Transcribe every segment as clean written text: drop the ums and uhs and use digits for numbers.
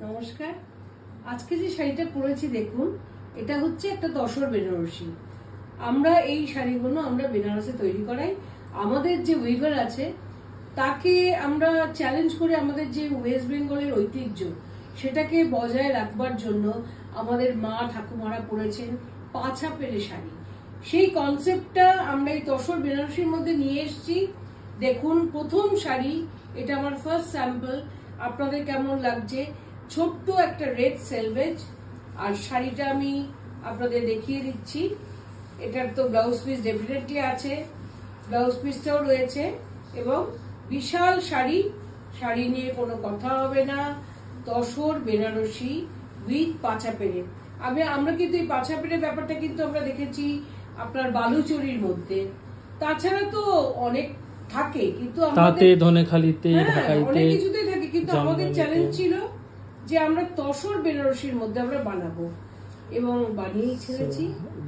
নমস্কার। আজকে যে শাড়িটা পরেছি দেখুন, এটা হচ্ছে একটা তসর বেনারসি। আমরা এই শাড়িগুলো আমরা বেনারসে তৈরি করাই। আমাদের যে উইভার আছে তাকে আমরা চ্যালেঞ্জ করে আমাদের যে ওয়েস্ট বেঙ্গলের ঐতিহ্য সেটাকে বজায় রাখবার জন্য আমাদের মা ঠাকুমারা পরেছেন পাছা পেরে শাড়ি। সেই কনসেপ্টটা আমরা এই তসর বেনারসির মধ্যে নিয়ে এসেছি। দেখুন প্রথম শাড়ি, এটা আমার ফার্স্ট স্যাম্পল। আপনাদের কেমন লাগছে? ছোট্ট একটা রেড সেলভেজ, আর শাড়িটা আমি আপনাদের দেখিয়ে দিচ্ছি। এটার তো ব্লাউজ পিস ডেফিনেটলি আছে, ব্লাউজ পিসটাও রয়েছে এবং বিশাল শাড়ি। শাড়ি নিয়ে কোনো কথা হবে না, তসর বেনারসি উইথ পাছা পেরে। আমরা কিন্তু এই পাছা পেরে ব্যাপারটা কিন্তু আমরা দেখেছি আপনার বালুচরির মধ্যে, তাছাড়া তো অনেক থাকে, কিন্তু তাতে ধনেখালিতে ঢাকাইতে অনেক কিছুতেই থাকে, কিন্তু আমাদের চ্যালেঞ্জ ছিল যে আমরা তসর বেনারসির মধ্যে আমরা বানাবো এবং বানিয়ে ছেড়েছি।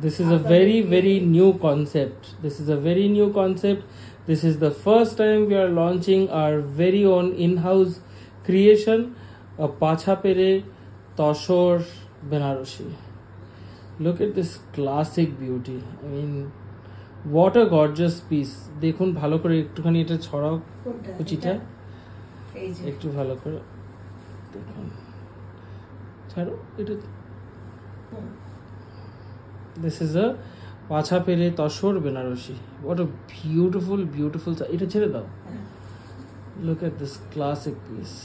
This is a very new concept. This is a very new concept. This is the first time we are launching our very own in-house creation, a pacha pere tussar Banarasi. Look at this classic beauty. I mean, what a gorgeous piece. দেখুন ভালো করে একটুখানি এটা ছড়াও কুচিটা, একটু ভালো করে দেখুন, ছাড়ো এটা। This is a পাছা পেরে tussar Banarasi. What a beautiful এটা ছেড়ে দাও. Look at this classic piece.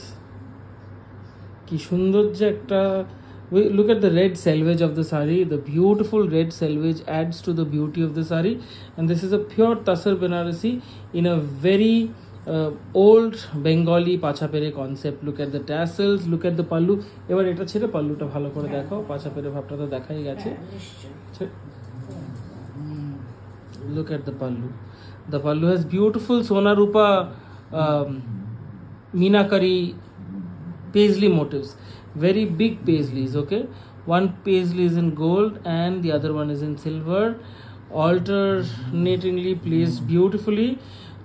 কি সুন্দর যে একটা, look at the red selvage of the sari. The beautiful red selvage adds to the beauty of the sari, and this is a pure tasar Benarasi in a very old Bengali pacha pere concept. Look at the tassels, look at the pallu. এবার এটা ছেড়ে পাল্লুটা ভালো করে দেখো, পাছা পেরে ভাবটা তো দেখাই গেছে। Look at the pallu. The pallu has beautiful Sona Rupa Meenakari paisley motifs, very big paisleys. Okay, one paisley is in gold and the other one is in silver, alternatingly placed beautifully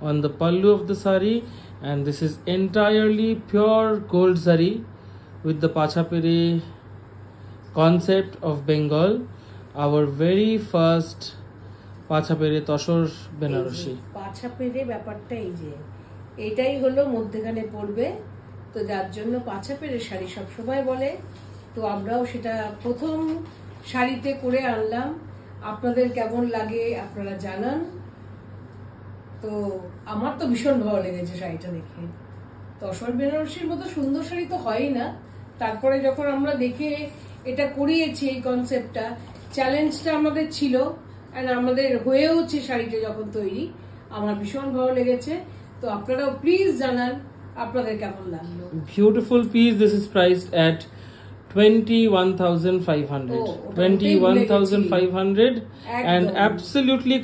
on the pallu of the sari. And this is entirely pure gold sari with the pacha pere concept of Bengal, our very first পাছা পেরে তসর বেনারসি। পাছা পেরে ব্যাপারটা এই যে এটাই হলো মধ্যখানে পড়বে, তো যার জন্য পাছা পেরে শাড়ি সবসময় বলে। তো আমরাও সেটা প্রথম শাড়িতে করে আনলাম। আপনাদের কেমন লাগে আপনারা জানান। তো আমার তো ভীষণ ভালো লেগেছে শাড়িটা দেখে। তসর বেনারসির মতো সুন্দর শাড়ি তো হয়ই না। তারপরে যখন আমরা দেখে এটা করিয়েছি, এই কনসেপ্টটা, চ্যালেঞ্জটা আমাদের ছিল, আর আমাদের হয়েওছে শাড়িটা যখন তৈরি। আমার ভীষণ ভালো লেগেছে। তো আপনারাও প্লিজ জানান আপনাদের কেমন লাগলো। Beautiful piece. This is priced at 21,500. 21,500 and absolutely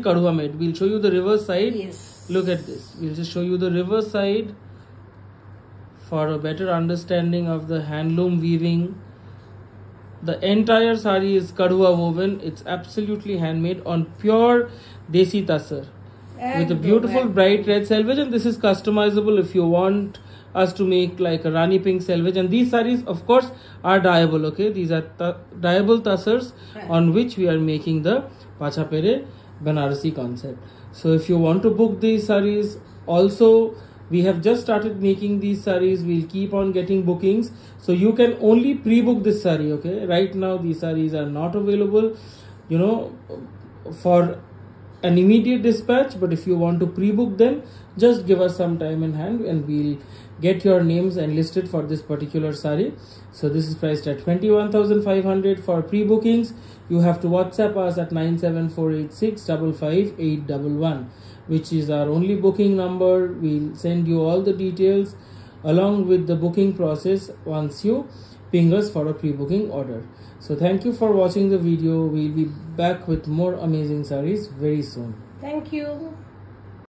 Kadua made. We'll show you the reverse side. Yes. Look at this. We'll just show you the reverse side for a better understanding of the handloom weaving. The entire sari is Kadua woven. It's absolutely handmade on pure Desi Tasar with a beautiful bright red selvage, and this is customizable if you want us to make like a Rani pink selvage. And these saris of course are dyeable. Okay, these are dyeable tasars on which we are making the pacha pere Banarasi concept. So if you want to book these saris, also we have just started making these saris. We'll keep on getting bookings, so you can only pre-book this sari. Okay, right now these saris are not available, you know, for an immediate dispatch. But if you want to pre-book them, just give us some time in hand and we'll get your names enlisted for this particular sari. So this is priced at 21,500 for pre-bookings. You have to WhatsApp us at 97486555811, which is our only booking number. We'll send you all the details along with the booking process once you ping us for a pre-booking order. So thank you for watching the video. We'll be back with more amazing sarees very soon. Thank you.